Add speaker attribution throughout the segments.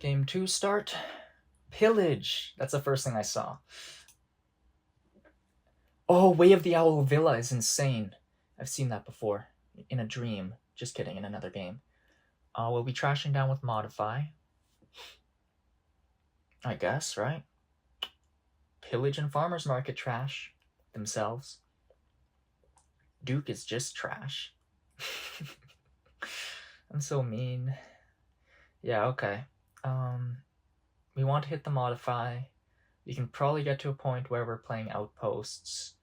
Speaker 1: Game 2 start. Pillage. That's the first thing I saw. Oh, Way of the Owl Villa is insane. I've seen that before. In a dream. Just kidding, in another game. We'll be trashing down with Modify. I guess, right? Pillage and Farmer's Market trash themselves. Duke is just trash. I'm so mean. Yeah, okay. We want to hit the Modify. We can probably get to a point where we're playing Outposts.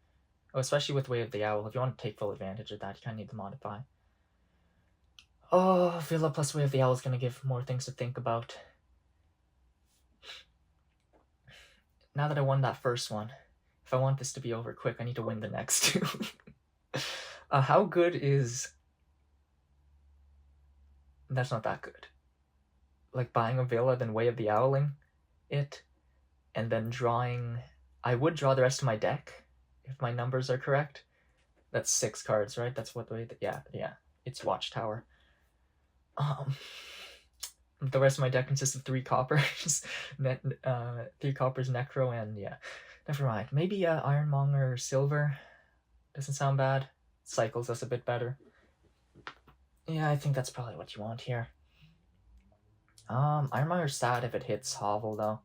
Speaker 1: Oh, especially with Way of the Owl. If you want to take full advantage of that, you kind of need the Modify. Oh, Villa plus Way of the Owl is going to give more things to think about. Now that I won that first one, if I want this to be over quick, I need to win the next two. How good is... That's not that good. Like buying a Villa, then Way of the Owling it, and then drawing... I would draw the rest of my deck, if my numbers are correct. That's 6 cards, right? That's what the... Yeah. It's Watchtower. The rest of my deck consists of 3 coppers. 3 coppers, Necro, and yeah. Never mind. Maybe Ironmonger or Silver. Doesn't sound bad. Cycles us a bit better. Yeah, I think that's probably what you want here. Ironmonger's sad if it hits Hovel, though.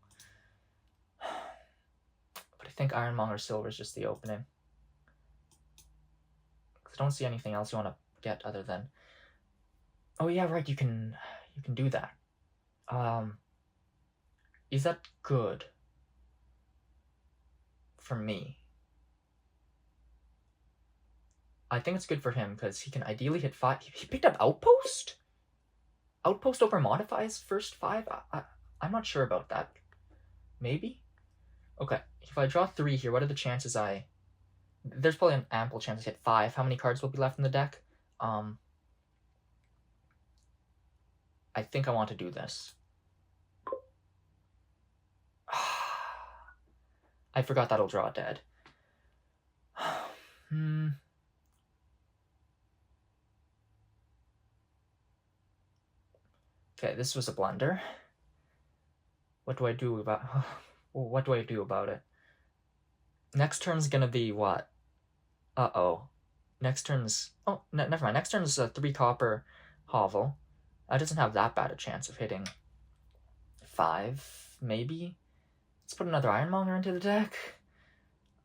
Speaker 1: But I think Ironmonger Silver is just the opening. Because I don't see anything else you want to get other than... Oh yeah, right, you can do that. Is that good for me? I think it's good for him because he can ideally hit 5. He picked up Outpost? Outpost over Modify's first 5? I'm not sure about that. Maybe? Okay, if I draw 3 here, what are the chances There's probably an ample chance I hit 5. How many cards will be left in the deck? I think I want to do this. I forgot that'll draw dead. Okay, this was a blunder. What do I do about it? Next turn's gonna be what? Uh-oh. Next turn's... Oh, never mind. Next turn's a 3 copper Hovel. That doesn't have that bad a chance of hitting 5, maybe? Let's put another Ironmonger into the deck,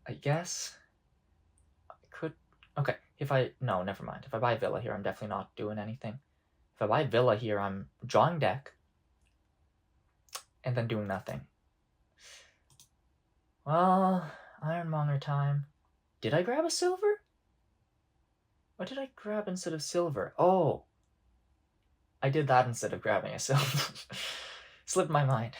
Speaker 1: I guess. I could... Okay, No, never mind. If I buy Villa here, I'm definitely not doing anything. If I buy Villa here, I'm drawing deck and then doing nothing. Well, Ironmonger time. Did I grab a Silver? What did I grab instead of Silver? Oh, I did that instead of grabbing a Silver. Slipped my mind.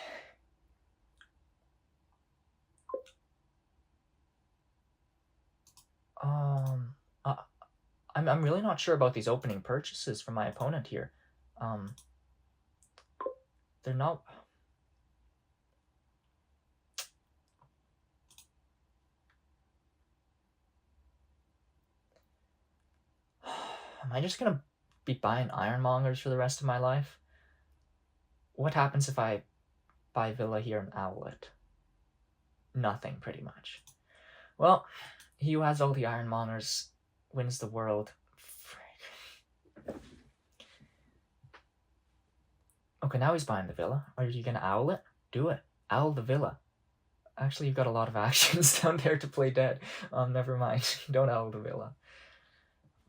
Speaker 1: I'm really not sure about these opening purchases from my opponent here. They're not... Am I just gonna be buying Ironmongers for the rest of my life? What happens if I buy Villa here and Owlet? Nothing, pretty much. Well, he who has all the Ironmongers wins the world. Frick. Okay, now he's buying the Villa. Are you gonna owl it? Do it. Owl the Villa. Actually, you've got a lot of actions down there to play dead. Never mind. Don't owl the Villa.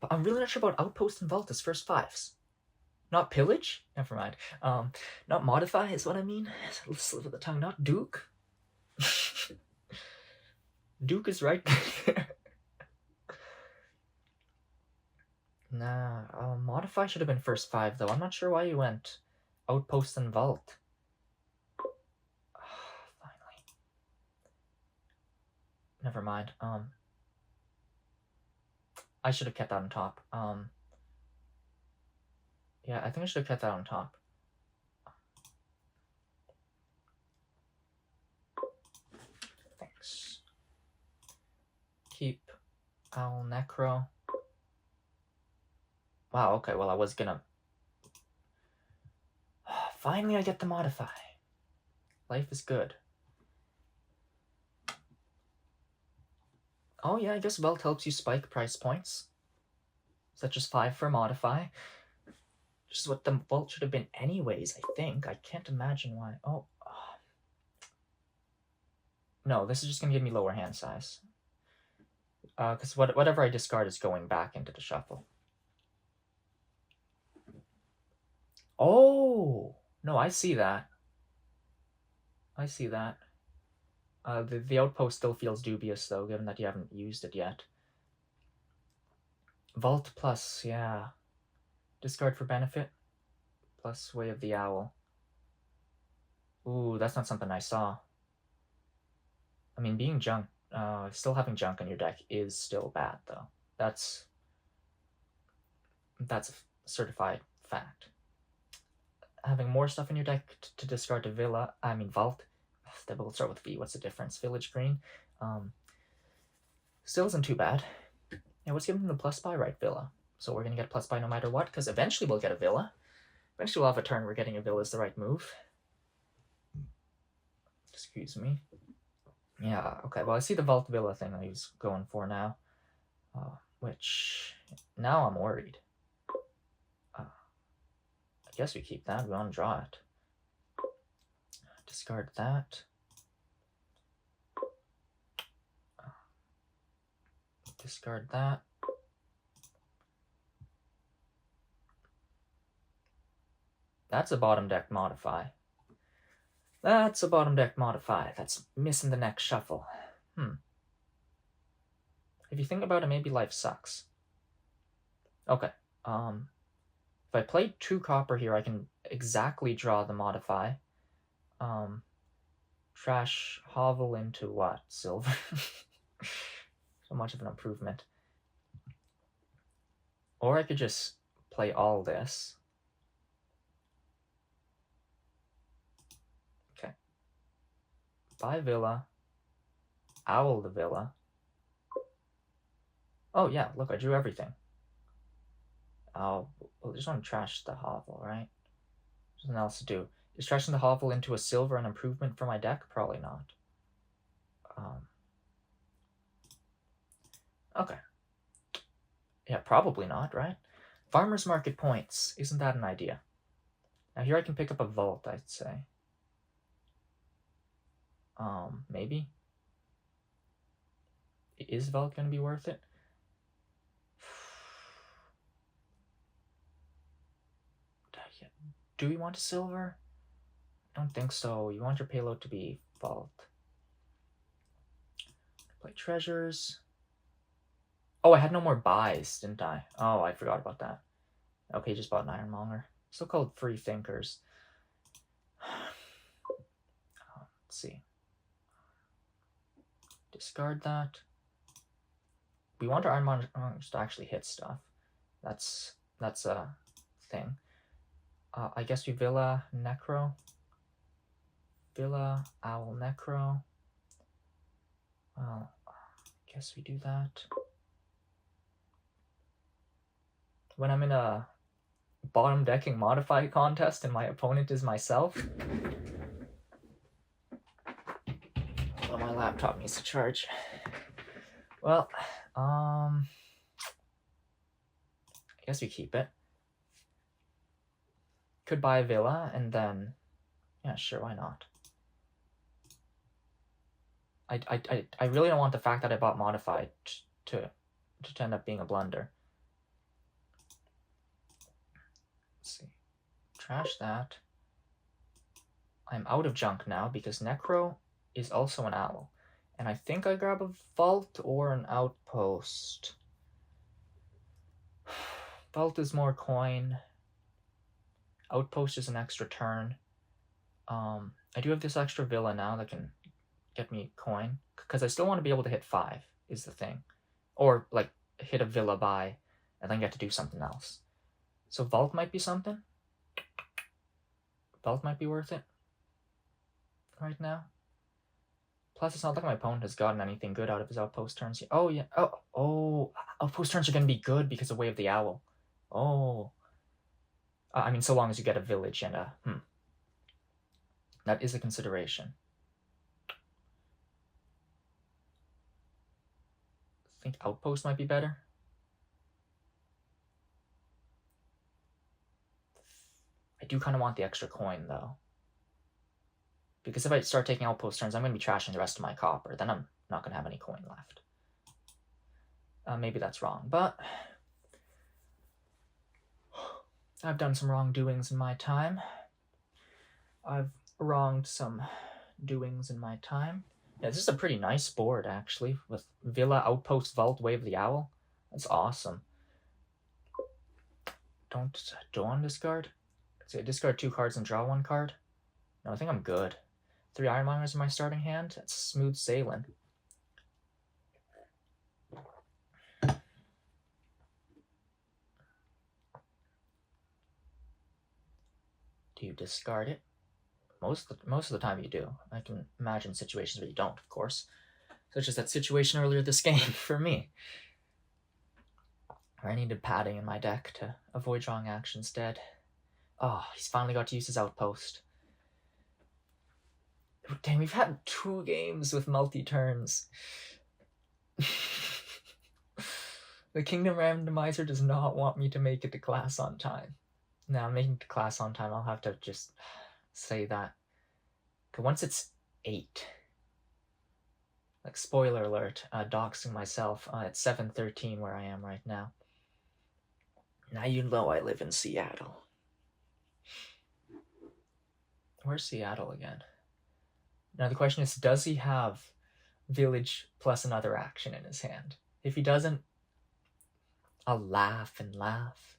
Speaker 1: But I'm really not sure about Outpost and Vault as first 5s. Not Pillage? Never mind. Not Modify is what I mean. Slip of the tongue. Not Duke. Duke is right there. Nah, Modify should have been first 5, though. I'm not sure why you went Outpost and Vault. Finally. Never mind. I should have kept that on top. Yeah, I think I should have kept that on top. Thanks. Keep Owl Necro. Wow, okay, well I was gonna... Finally I get the Modify. Life is good. Oh yeah, I guess Vault helps you spike price points. Such as 5 for Modify. Which is what the Vault should have been anyways, I think. I can't imagine why. Oh. No, this is just going to give me lower hand size. Because whatever I discard is going back into the shuffle. Oh! No, I see that. I see that. The outpost still feels dubious, though, given that you haven't used it yet. Vault plus, yeah. Discard for benefit. Plus Way of the Owl. Ooh, that's not something I saw. I mean, being junk, still having junk on your deck is still bad, though. That's a certified fact. Having more stuff in your deck to discard to Vault. We'll start with V. What's the difference? Village Green. Still isn't too bad. Yeah, what's giving them the plus buy? Right, Villa. So we're going to get a plus buy no matter what, because eventually we'll get a Villa. Eventually we'll have a turn where getting a Villa is the right move. Excuse me. Yeah, okay, well I see the Vault Villa thing that he's going for now. Which, now I'm worried. I guess we keep that. We want to draw it. Discard that. Discard that. That's a bottom deck modify. That's a bottom deck modify. That's missing the next shuffle. If you think about it, maybe life sucks. Okay. If I play 2 copper here, I can exactly draw the modify. Trash hovel into what? Silver? So much of an improvement. Or I could just play all this. Okay. Buy Villa. Owl the Villa. Oh yeah, look, I drew everything. Oh, well, I just want to trash the hovel, right? There's nothing else to do. Is trashing the hovel into a silver an improvement for my deck? Probably not. Okay. Yeah, probably not, right? Farmer's Market points. Isn't that an idea? Now here I can pick up a Vault, I'd say. Maybe? Is Vault going to be worth it? Do we want a silver? I don't think so. You want your payload to be Vault. Play treasures. Oh, I had no more buys, didn't I? Oh, I forgot about that. Okay, just bought an Ironmonger. So-called free thinkers. Let's see. Discard that. We want our Ironmongers to actually hit stuff. That's a thing. I guess we Villa Necro. Villa Owl Necro. Well, I guess we do that. When I'm in a bottom decking modify contest and my opponent is myself. Well, my laptop needs to charge. Well, I guess we keep it. Could buy a Villa and then, yeah, sure, why not? I really don't want the fact that I bought modified to end up being a blunder. Let's see. Trash that. I'm out of junk now because Necro is also an owl. And I think I grab a Vault or an Outpost. Vault is more coin. Outpost is an extra turn. I do have this extra Villa now that can get me coin. Because I still want to be able to hit 5 is the thing. Or, like, hit a Villa buy and then get to do something else. So Vault might be something. Vault might be worth it. Right now. Plus, it's not like my opponent has gotten anything good out of his Outpost turns. Oh, yeah. Oh. Outpost turns are going to be good because of Way of the Owl. Oh. I mean, so long as you get a village and a... That is a consideration. I think outpost might be better. I do kind of want the extra coin, though. Because if I start taking outpost turns, I'm going to be trashing the rest of my copper. Then I'm not going to have any coin left. Maybe that's wrong, but I've done some wrongdoings in my time. I've wronged some doings in my time. Yeah, this is a pretty nice board, actually, with Villa, Outpost, Vault, Wave the Owl. That's awesome. Don't discard. So discard 2 cards and draw 1 card. No, I think I'm good. 3 Ironmongers in my starting hand. That's smooth sailing. Do you discard it? Most of the time you do. I can imagine situations where you don't, of course. Such as that situation earlier this game for me, where I needed padding in my deck to avoid drawing actions dead. Oh, he's finally got to use his outpost. Dang, we've had 2 games with multi-turns. The Kingdom Randomizer does not want me to make it to class on time. Now, I'm making it to class on time. I'll have to just say that. Because once it's 8, like, spoiler alert, doxing myself, it's 7:13 where I am right now. Now you know I live in Seattle. Where's Seattle again? Now the question is, does he have Village plus another action in his hand? If he doesn't, I'll laugh and laugh,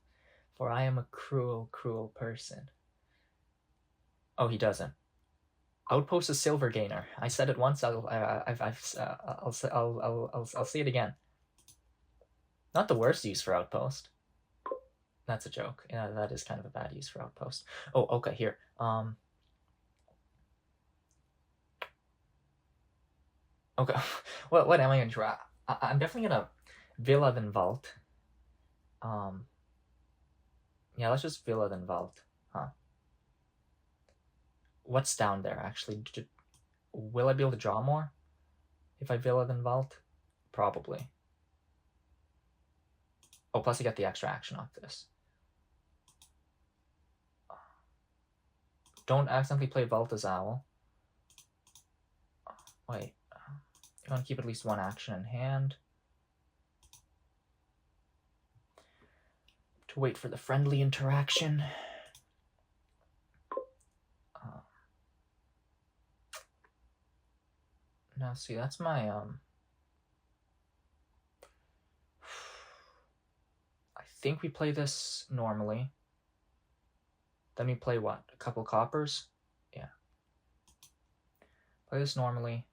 Speaker 1: for I am a cruel, cruel person. Oh, he doesn't. Outpost is Silver Gainer. I said it once. I'll say it again. Not the worst use for Outpost. That's a joke. Yeah, that is kind of a bad use for Outpost. Oh, okay. Here. Okay. What am I gonna try? I'm definitely gonna Villa then Vault. Yeah, let's just Villa then Vault. Huh. What's down there, actually? Will I be able to draw more if I Villa then Vault? Probably. Oh, plus I get the extra action off this. Don't accidentally play Vault as Owl. Wait. You want to keep at least 1 action in hand. To wait for the friendly interaction. Now, see, that's my, I think we play this normally. Then we play what? A couple coppers? Yeah. Play this normally.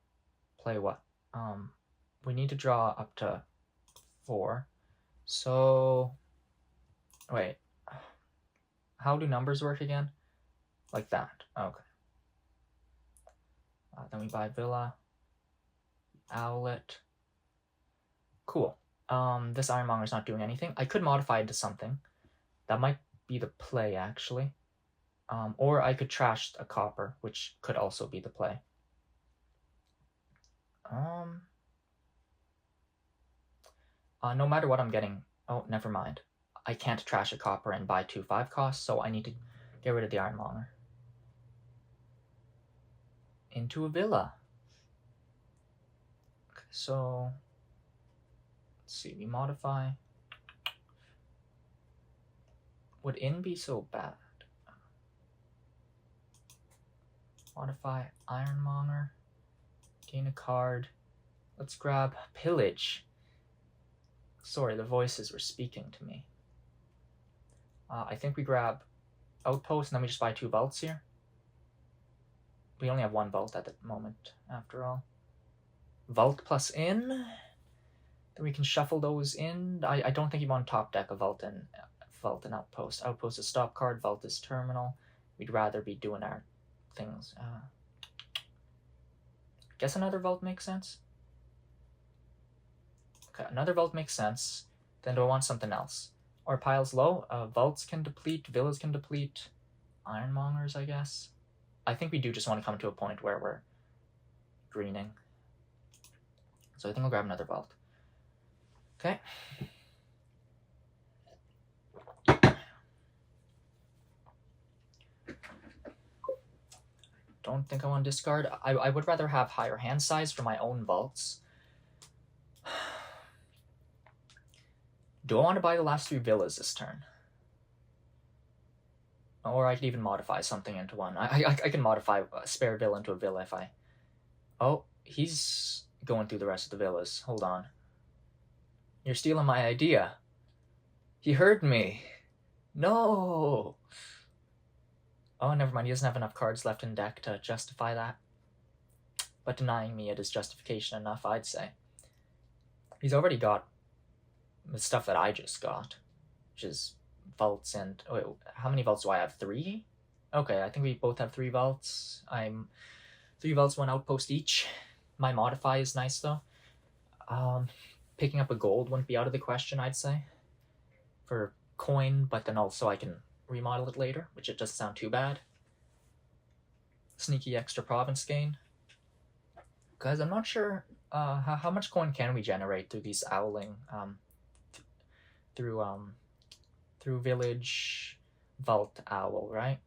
Speaker 1: Play what? We need to draw up to 4. So, wait. How do numbers work again? Like that. Okay. Then we buy Villa. Owlet. Cool. This Ironmonger's not doing anything. I could modify it to something. That might be the play, actually. Or I could trash a copper, which could also be the play. No matter what I'm getting... Oh, never mind. I can't trash a copper and buy 2 5 costs, so I need to get rid of the Ironmonger. Into a Villa. Okay, so... Let's see, we modify... Would in be so bad? Modify Ironmonger. Gain a card. Let's grab Pillage. Sorry, the voices were speaking to me. I think we grab Outpost, and then we just buy 2 vaults here. We only have 1 vault at the moment, after all. Vault plus in. Then we can shuffle those in. I don't think you want to top deck a vault and Outpost. Outpost is stop card, vault is terminal. We'd rather be doing our things. Guess another vault makes sense. Okay, another vault makes sense. Then do I want something else? Our pile's low. Vaults can deplete, villas can deplete. Ironmongers, I guess. I think we do just want to come to a point where we're greening. So I think I'll grab another vault. Okay. Don't think I want to discard. I would rather have higher hand size for my own vaults. Do I want to buy the last 3 villas this turn? Or I could even modify something into one. I can modify a spare villa into a villa if I... Oh, he's going through the rest of the villas. Hold on. You're stealing my idea. He heard me. No! Oh, never mind. He doesn't have enough cards left in deck to justify that. But denying me it is justification enough, I'd say. He's already got the stuff that I just got, which is vaults and... Wait, how many vaults do I have? 3? Okay, I think we both have 3 vaults. I'm 3 vaults, 1 outpost each. My modify is nice, though. Picking up a gold wouldn't be out of the question, I'd say. For coin, but then also I can remodel it later, which it doesn't sound too bad. Sneaky extra province gain. Because I'm not sure how much coin can we generate through these owling, through village vault owl, right?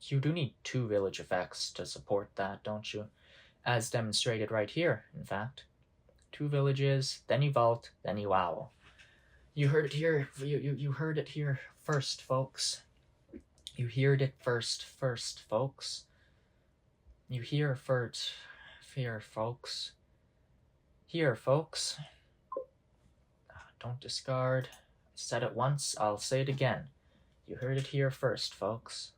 Speaker 1: You do need 2 village effects to support that, don't you? As demonstrated right here, in fact. 2 villages, then you vault, then you owl. You heard it here. You heard it here first, folks. You heard it first, folks. You hear first, fear, folks. Here, folks. Don't discard. I said it once, I'll say it again. You heard it here first, folks.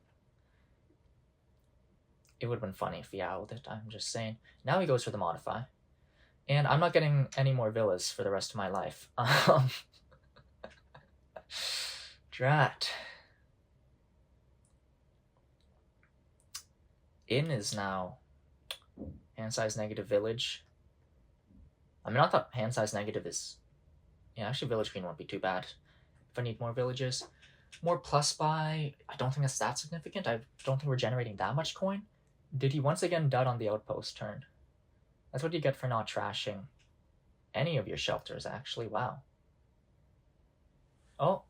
Speaker 1: It would have been funny if he owled it, I'm just saying. Now he goes for the modify. And I'm not getting any more villas for the rest of my life. Drat. In is now hand size negative village. I mean, I thought hand size negative is... Yeah, actually village green won't be too bad. If I need more villages. More plus buy, I don't think that's that significant. I don't think we're generating that much coin. Did he once again dud on the outpost turn? That's what you get for not trashing any of your shelters, actually. Wow. Oh.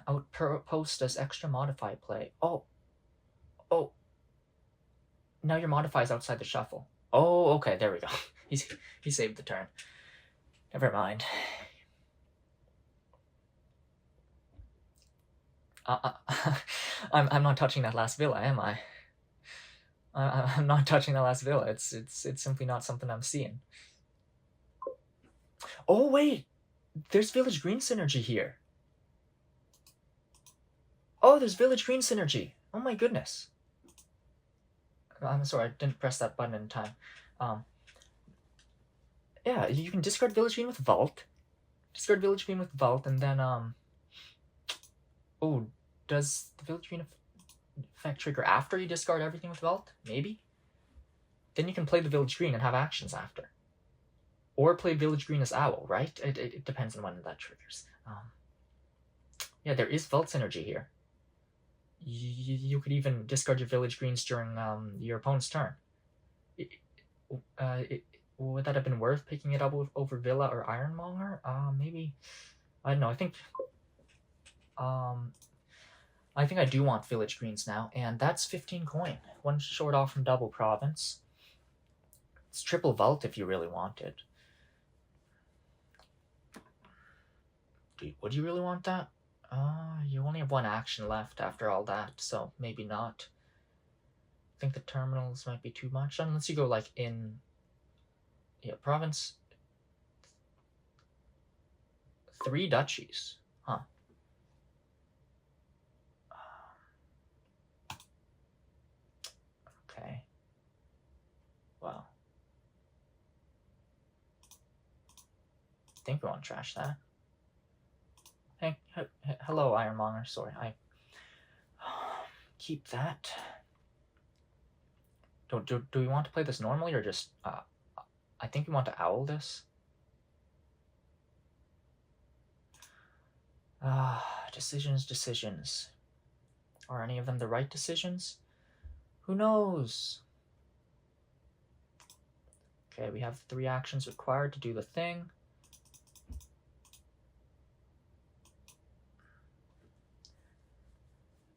Speaker 1: Outpost does extra modify play. Oh. Oh. Now your modify is outside the shuffle. Oh, okay, there we go. He saved the turn. Never mind. I'm not touching that last villa, am I? I'm not touching that last villa. It's simply not something I'm seeing. Oh wait, there's village green synergy here. Oh, there's village green synergy. Oh my goodness. I'm sorry, I didn't press that button in time. Yeah, you can discard village green with vault. Discard village green with vault, and then oh, does the village green effect trigger after you discard everything with vault? Maybe. Then you can play the village green and have actions after. Or play village green as owl, right? It depends on when that triggers. Yeah, there is vault synergy here. You could even discard your village greens during your opponent's turn. Would that have been worth picking it up over Villa or Ironmonger? Maybe. I don't know. I think I do want village greens now, and that's 15 coin. 1 short off from double province. It's triple vault if you really want it. Would you really want that? You only have 1 action left after all that, so maybe not. I think the terminals might be too much, unless you go like in... Yeah, province... 3 duchies. Huh. Okay. Wow. I think we want to trash that. Hey, hello, Ironmonger. Sorry, I keep that. Do we want to play this normally or just? I think we want to owl this. Decisions. Are any of them the right decisions? Who knows? Okay, we have 3 actions required to do the thing.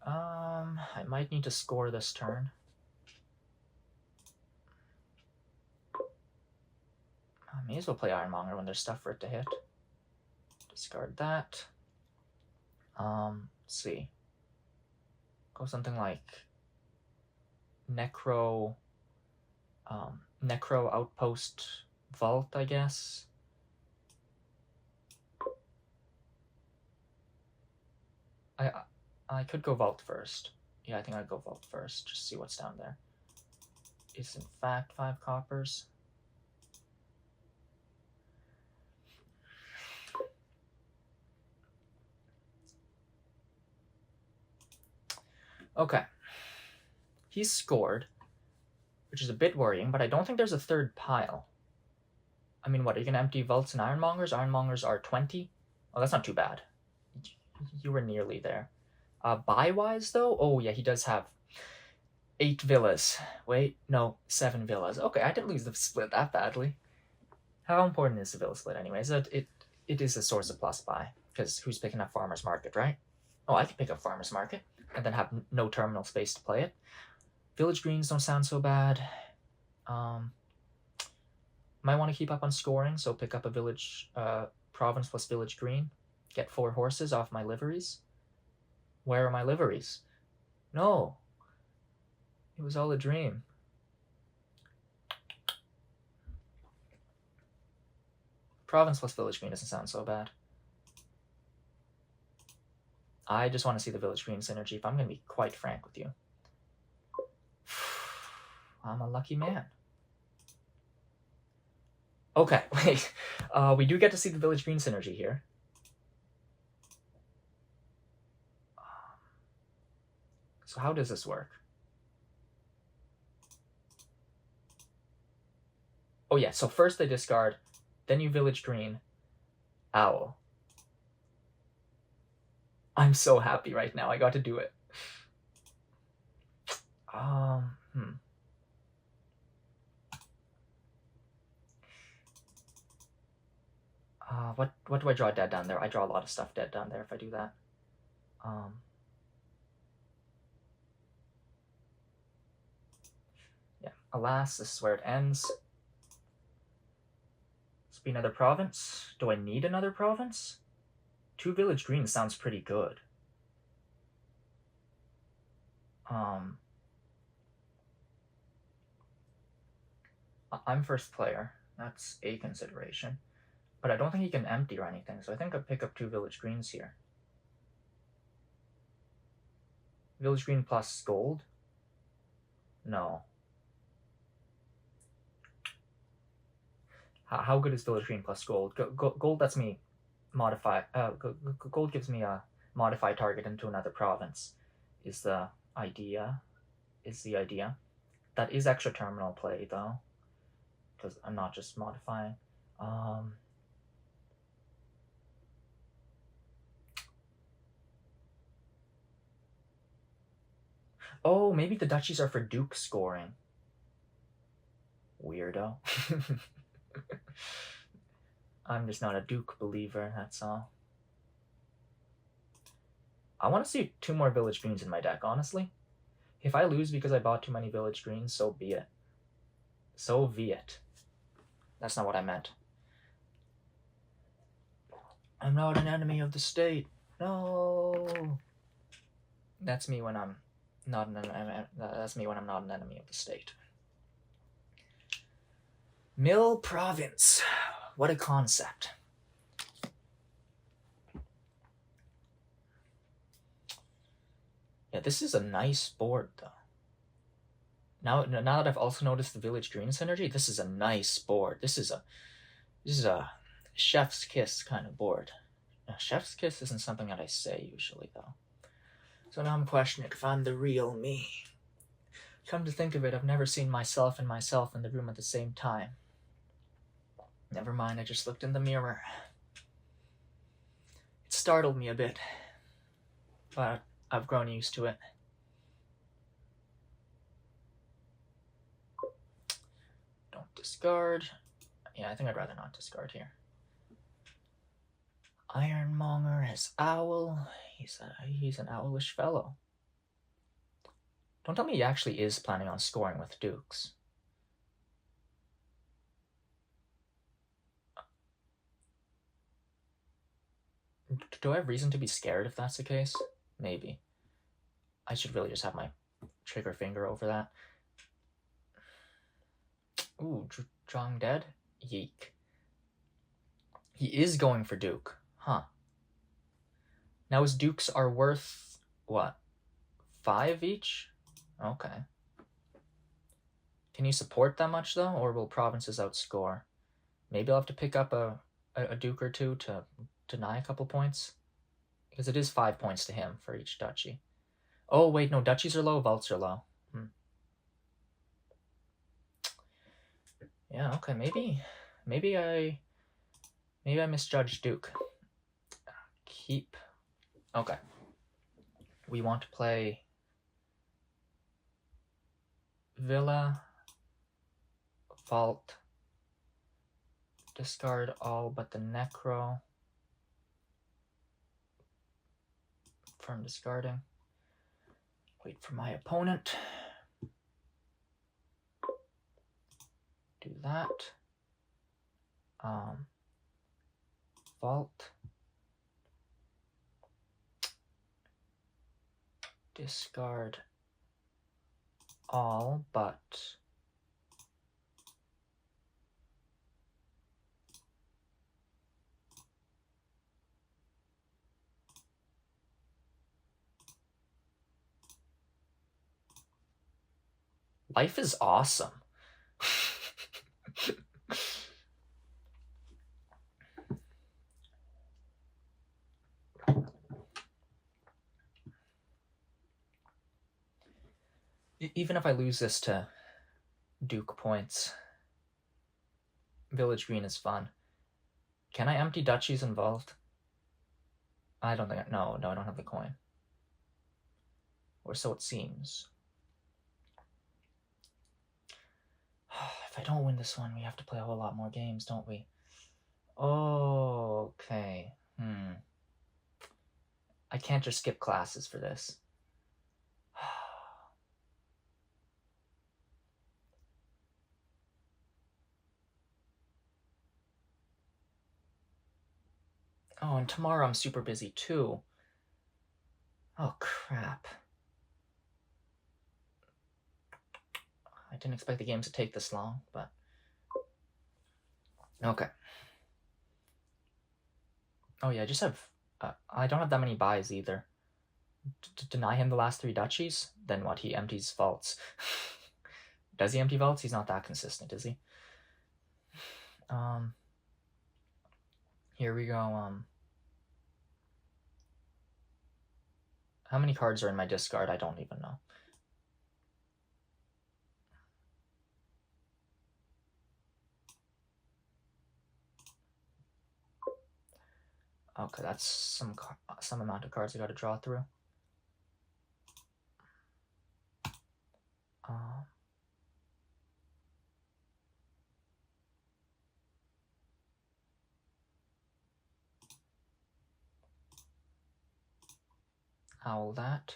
Speaker 1: I might need to score this turn. I may as well play Ironmonger when there's stuff for it to hit. Discard that. Let's see. Go something like Necro Outpost Vault, I guess. I could go Vault first. Yeah, I think I'd go Vault first. Just see what's down there. It's in fact 5 coppers. Okay. He's scored, which is a bit worrying, but I don't think there's a third pile. I mean, what, are you going to empty Vaults and Ironmongers? Ironmongers are 20? Oh, that's not too bad. You were nearly there. Buy-wise, though? Oh, yeah, he does have 8 villas. Wait, no, 7 villas. Okay, I didn't lose the split that badly. How important is the villa split anyways? It is a source of plus buy, because who's picking up Farmer's Market, right? Oh, I can pick up Farmer's Market, and then have no terminal space to play it. Village greens don't sound so bad. Might want to keep up on scoring, so pick up a village province plus village green. Get 4 horses off my liveries. Where are my liveries? No. It was all a dream. Province plus village green doesn't sound so bad. I just want to see the village green synergy, if I'm going to be quite frank with you. I'm a lucky man. Okay, wait. We do get to see the village green synergy here. So how does this work? Oh yeah, so first they discard, then you village green, owl. I'm so happy right now, I got to do it. What do I draw dead down there? I draw a lot of stuff dead down there if I do that. Yeah, alas, this is where it ends. This will be another province. Do I need another province? 2 village greens sounds pretty good. I'm first player. That's a consideration. But I don't think he can empty or anything, so I think I'll pick up 2 village greens here. Village green plus gold? No. How good is village green plus gold? Gold lets me modify. Gold gives me a modify target into another province. Is the idea? That is extra terminal play though, because I'm not just modifying. Oh, maybe the duchies are for duke scoring. Weirdo. I'm just not a duke believer, that's all. I want to see 2 more village greens in my deck, honestly. If I lose because I bought too many village greens, so be it. So be it. That's not what I meant. I'm not an enemy of the state. No. That's me when I'm not an enemy. That's me when I'm not an enemy of the state. Mill Province. What a concept. Yeah, this is a nice board, though. Now that I've also noticed the village green synergy, this is a nice board. This is a chef's kiss kind of board. Now, chef's kiss isn't something that I say usually, though. So now I'm questioning if I'm the real me. Come to think of it, I've never seen myself and myself in the room at the same time. Never mind, I just looked in the mirror. It startled me a bit, but I've grown used to it. Discard. Yeah, I think I'd rather not discard here. Ironmonger has owl. He's an owlish fellow. Don't tell me he actually is planning on scoring with dukes. Do I have reason to be scared if that's the case? Maybe. I should really just have my trigger finger over that. Ooh, Zhang dead? Yeek. He is going for duke. Huh. Now his dukes are worth, what? 5 each? Okay. Can you support that much, though? Or will provinces outscore? Maybe I'll have to pick up a duke or two to deny a couple points. Because it is 5 points to him for each duchy. Oh, wait, no, duchies are low, vaults are low. Yeah, okay, maybe I misjudged Duke. Keep. Okay. We want to play Villa, Vault, discard all but the Necro from discarding. Wait for my opponent. Do that. Vault. Discard all but life is awesome. Even if I lose this to Duke points, Village Green is fun. Can I empty duchies involved? I don't think, no, I don't have the coin. Or so it seems. If I don't win this one, we have to play a whole lot more games, don't we? Oh, okay. I can't just skip classes for this. Oh, and tomorrow I'm super busy too. Oh, crap. I didn't expect the game to take this long, but... Okay. Oh yeah, I just have... I don't have that many buys either. To deny him the last 3 duchies? Then what, he empties vaults. Does he empty vaults? He's not that consistent, is he? Here we go, how many cards are in my discard? I don't even know. Okay, that's some amount of cards I got to draw through. Owl that.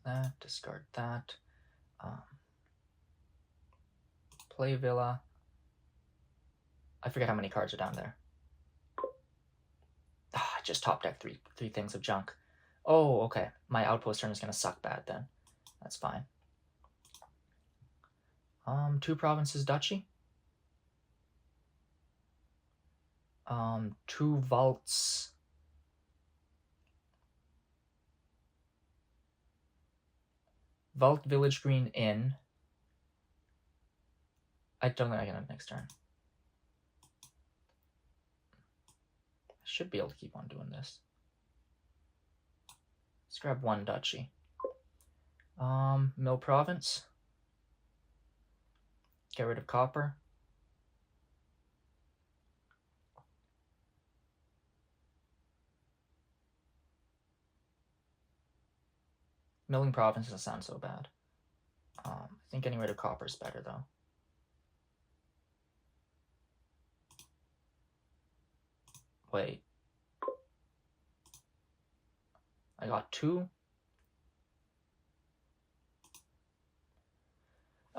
Speaker 1: That, discard that. Play Villa. I forget how many cards are down there. I just top deck three things of junk. Oh, okay. My outpost turn is gonna suck bad then. That's fine. 2 provinces duchy. 2 vaults. Vault Village Green in. I don't think I can have next turn. I should be able to keep on doing this. Let's grab 1 duchy. Mill Province. Get rid of copper. Milling province doesn't sound so bad. I think getting rid of copper is better, though. Wait. I got 2.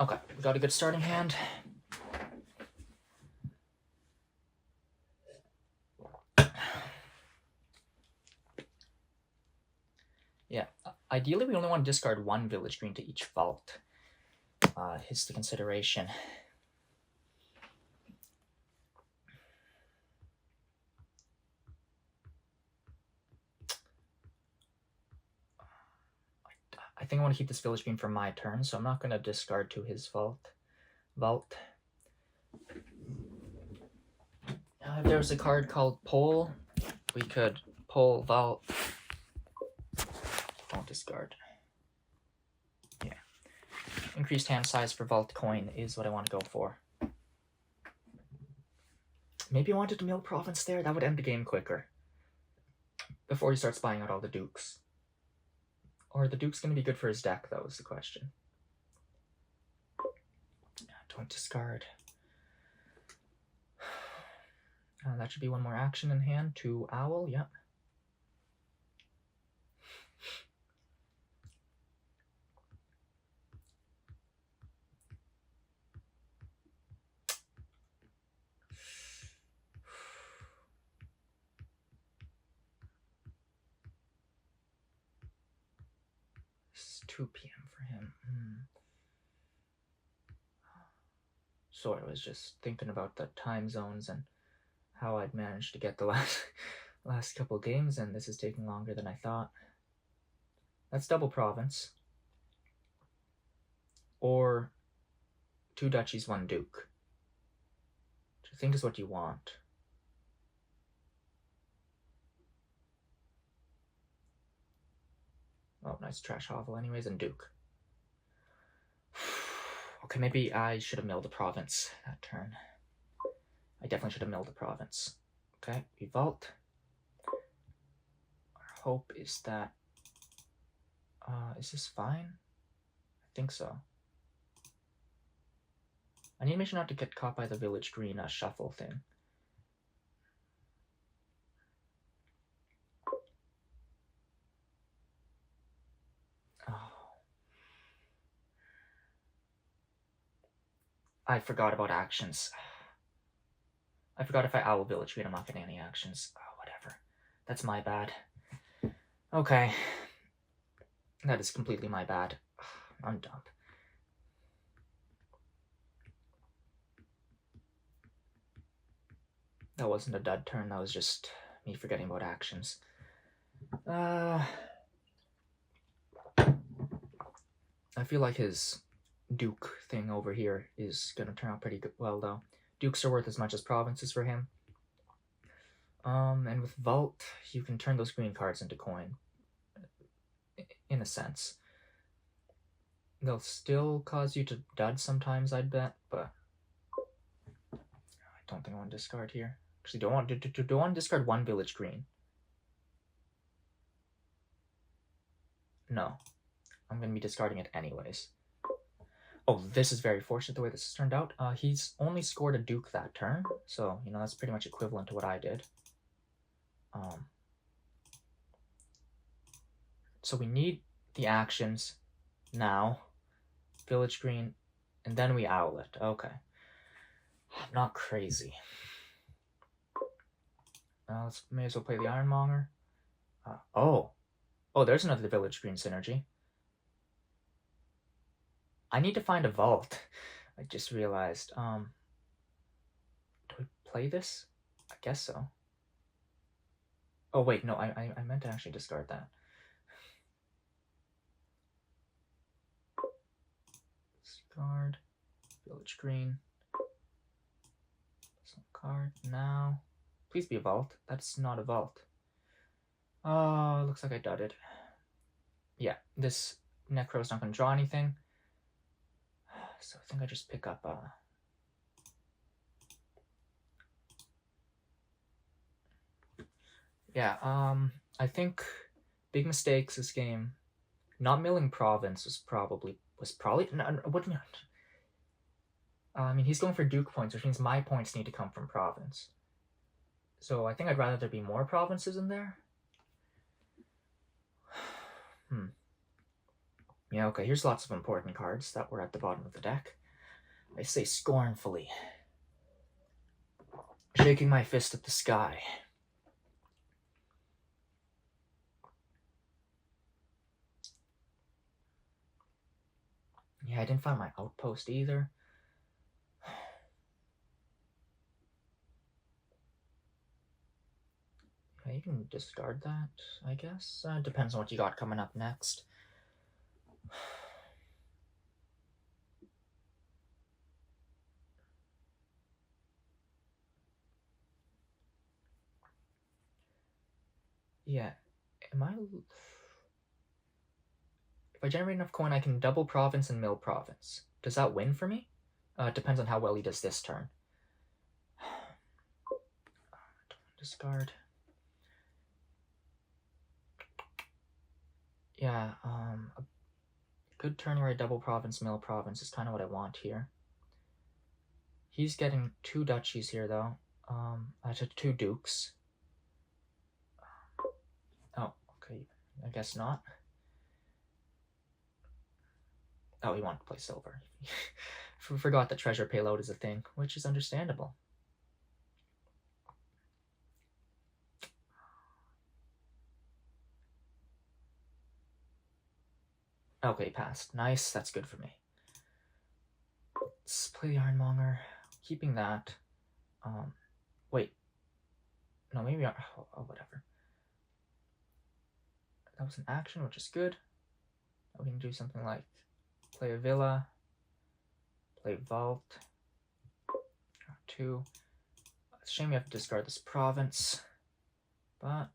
Speaker 1: Okay, we got a good starting hand. Yeah, ideally we only want to discard 1 village green to each vault. Is the consideration. I think I want to keep this village green for my turn, so I'm not going to discard to his vault. If there was a card called Pole, we could pull vault. Don't discard. Yeah. Increased hand size for vault coin is what I want to go for. Maybe I wanted to mill province there. That would end the game quicker. Before he starts buying out all the dukes. Or are the dukes going to be good for his deck, though, is the question. Don't discard. That should be 1 more action in hand. 2 owl, yep. It's 2 p.m. for him. Sorry, I was just thinking about the time zones and how I'd managed to get the last couple games, and this is taking longer than I thought. That's double province. Or 2 duchies, 1 duke. Which I think is what you want. Oh, nice trash hovel anyways, and duke. Okay, maybe I should have milled the province that turn. I definitely should have milled the province. Okay, we vault. Our hope is that... is this fine? I think so. I need to make sure not to get caught by the village green shuffle thing. Oh. I forgot about actions. I forgot if I owl village green, I'm not getting any actions. Oh, whatever. That's my bad. Okay. That is completely my bad. I'm dumb. That wasn't a dud turn, that was just me forgetting about actions. I feel like his duke thing over here is gonna turn out pretty good, well, though. Dukes are worth as much as provinces for him. And with vault, you can turn those green cards into coin. In a sense. They'll still cause you to dud sometimes, I'd bet, but I don't think I want to discard here. Actually, do I want to discard 1 village green? No. I'm going to be discarding it anyways. Oh, this is very fortunate the way this has turned out. He's only scored a duke that turn, so, you know, that's pretty much equivalent to what I did. So we need the actions now. Village green, and then we owl it. Okay. I'm not crazy. Let's may as well play the Ironmonger. Oh, there's another village green synergy. I need to find a vault. I just realized. Do we play this? I guess so. Oh wait, no, I meant to actually discard that. Discard. Village green. Some card now. Please be a vault. That's not a vault. Oh, it looks like I dudded. Yeah, this Necro's not going to draw anything. So I think I just pick up Yeah, I think big mistakes this game. Not milling province was probably no, what do you mean? I mean, he's going for Duke points, which means my points need to come from province. So I think I'd rather there be more provinces in there. Yeah, okay, here's lots of important cards that were at the bottom of the deck. I say scornfully, shaking my fist at the sky. Yeah, I didn't find my outpost either. Yeah, you can discard that, I guess. Depends on what you got coming up next. Yeah, am I... If I generate enough coin, I can double province and mill province. Does that win for me? Depends on how well he does this turn. Discard. Yeah, a good turn where I double province, mill province is kind of what I want here. He's getting 2 duchies here, though. I took 2 dukes. Oh, okay. I guess not. Oh, he wanted to play silver. Forgot that treasure payload is a thing, which is understandable. Okay, passed. Nice, that's good for me. Let's play the Ironmonger. Keeping that. Wait. No, maybe not. Oh, whatever. That was an action, which is good. We can do something like play a villa, play vault. 2. It's a shame we have to discard this province, but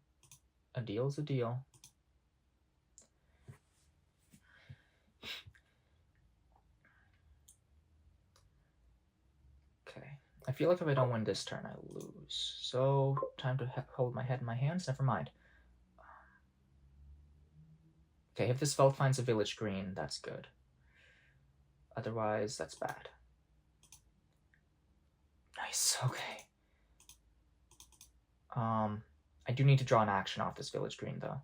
Speaker 1: a deal is a deal. Okay, I feel like if I don't win this turn, I lose. So, time to hold my head in my hands. Never mind. Okay, if this vault finds a village green, that's good. Otherwise, that's bad. Nice, okay. I do need to draw an action off this village green, though.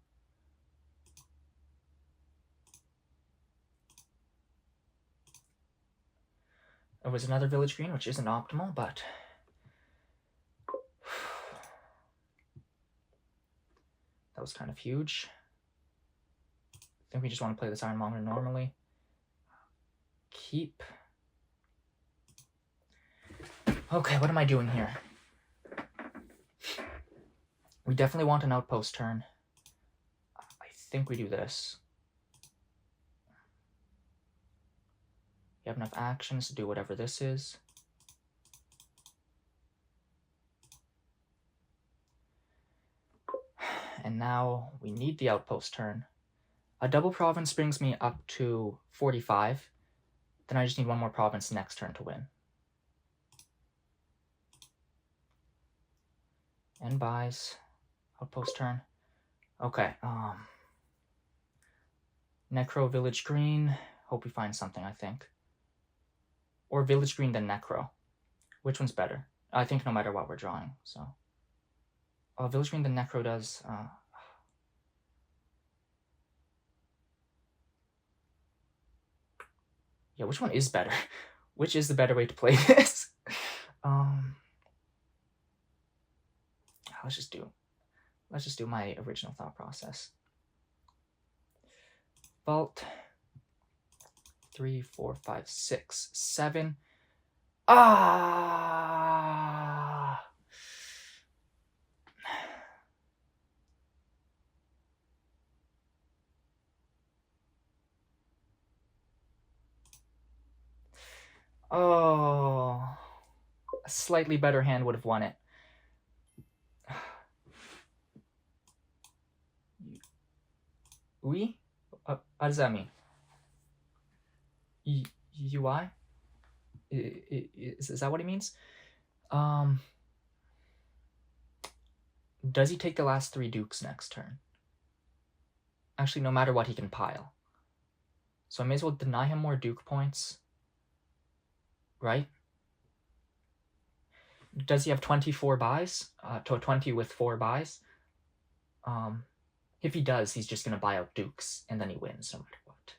Speaker 1: There was another village green, which isn't optimal, but... that was kind of huge. I think we just want to play this Ironmonger normally. Keep. Okay, what am I doing here? We definitely want an outpost turn. I think we do this. You have enough actions to do whatever this is. And now we need the outpost turn. A double province brings me up to 45. Then I just need 1 more province next turn to win. And buys. Outpost turn. Okay, Necro, Village Green. Hope we find something, I think. Or Village Green, then Necro. Which one's better? I think no matter what we're drawing, so. Oh, Village Green, then Necro does... yeah, which one is better? Which is the better way to play this? Let's just do my original thought process. Vault. 3, 4, 5, 6, 7. Ah! Oh. A slightly better hand would have won it. Oui? What does that mean? UI? Is that what it means? Does he take the last 3 dukes next turn? Actually, no matter what, he can pile. So I may as well deny him more duke points. Right? Does he have 24 buys? 20 with 4 buys? If he does, he's just going to buy out dukes, and then he wins no matter what.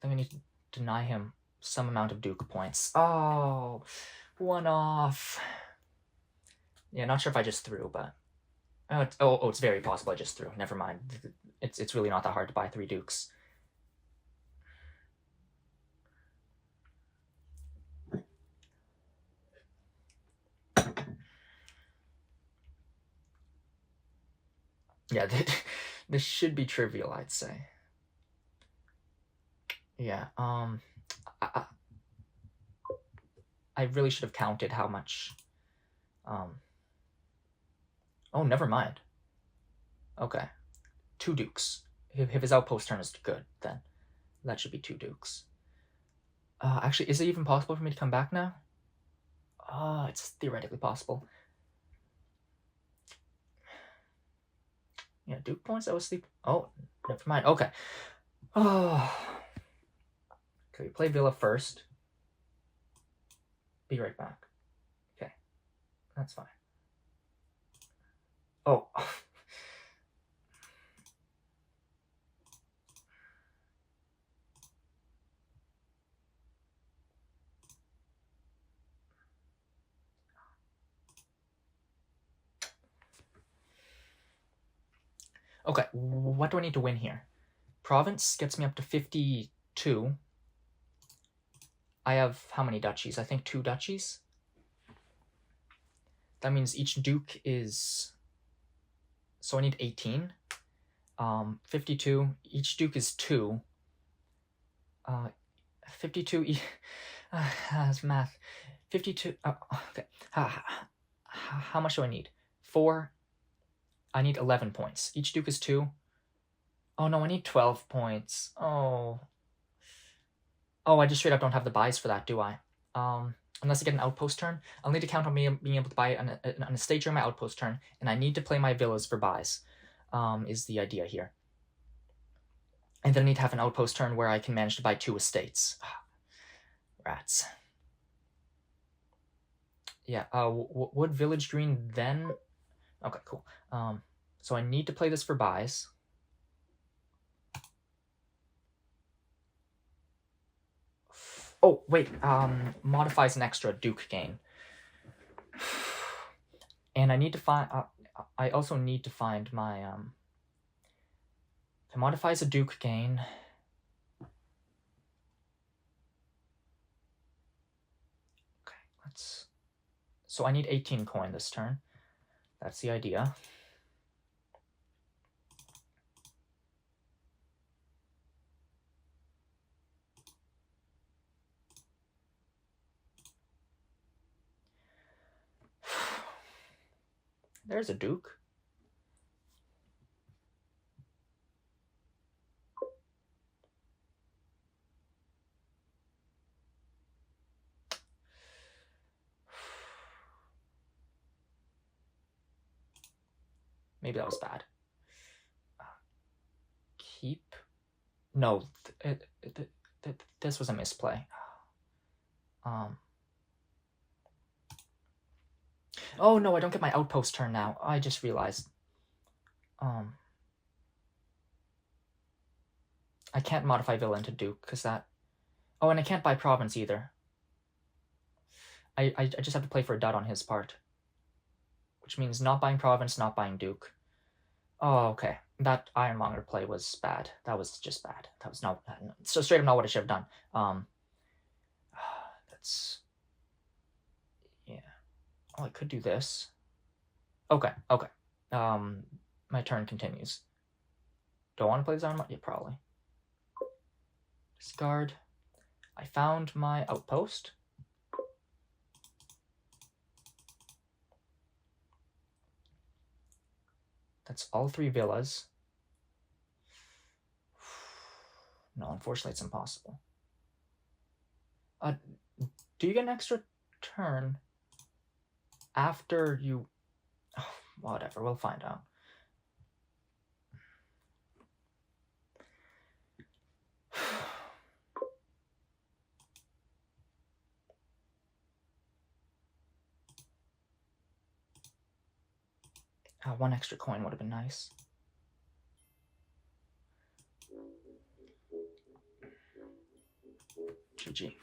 Speaker 1: I'm going to deny him some amount of duke points. Oh, 1 off. Yeah, not sure if I just threw, but... it's very possible I just threw. Never mind. It's really not that hard to buy 3 dukes. Yeah, this should be trivial, I'd say. Yeah, I really should have counted how much... Oh, never mind. Okay. 2 dukes. If his outpost turn is good, then that should be 2 dukes. Actually, is it even possible for me to come back now? It's theoretically possible. Yeah, duke points, I was sleep. Oh, never mind. Okay. Oh. Okay, play Villa first. Be right back. Okay. That's fine. Oh. Okay, what do I need to win here? Province gets me up to 52. I have how many duchies? I think 2 duchies. That means each duke is... So I need 18. 52. Each duke is 2. 52... that's math. 52... okay. How much do I need? 4. I need 11 points. Each duke is 2. Oh, no, I need 12 points. Oh, I just straight up don't have the buys for that, do I? Unless I get an outpost turn. I'll need to count on me being able to buy an estate during my outpost turn, and I need to play my villas for buys, is the idea here. And then I need to have an outpost turn where I can manage to buy 2 estates. Rats. Yeah, would Village Green then... Okay, cool. So I need to play this for buys. Oh, wait, modifies an extra duke gain. And I need to find... I also need to find my... It modifies a duke gain. Okay, let's... So I need 18 coin this turn. That's the idea. There's a duke. Maybe that was bad. Keep. No, this was a misplay. Oh no, I don't get my outpost turn now. I just realized. I can't modify Villa into Duke because that... Oh, and I can't buy Province either. I just have to play for a dud on his part. Which means not buying Province, not buying Duke. Oh, okay. That Ironmonger play was bad. That was just bad. That was not... So straight up not what I should have done. That's... Yeah. Oh, I could do this. Okay. My turn continues. Do I want to play this Ironmonger? Yeah, probably. Discard. I found my outpost. That's all 3 villas. No, unfortunately, it's impossible. Do you get an extra turn? after you... Oh, whatever, we'll find out. One extra coin would have been nice. GG.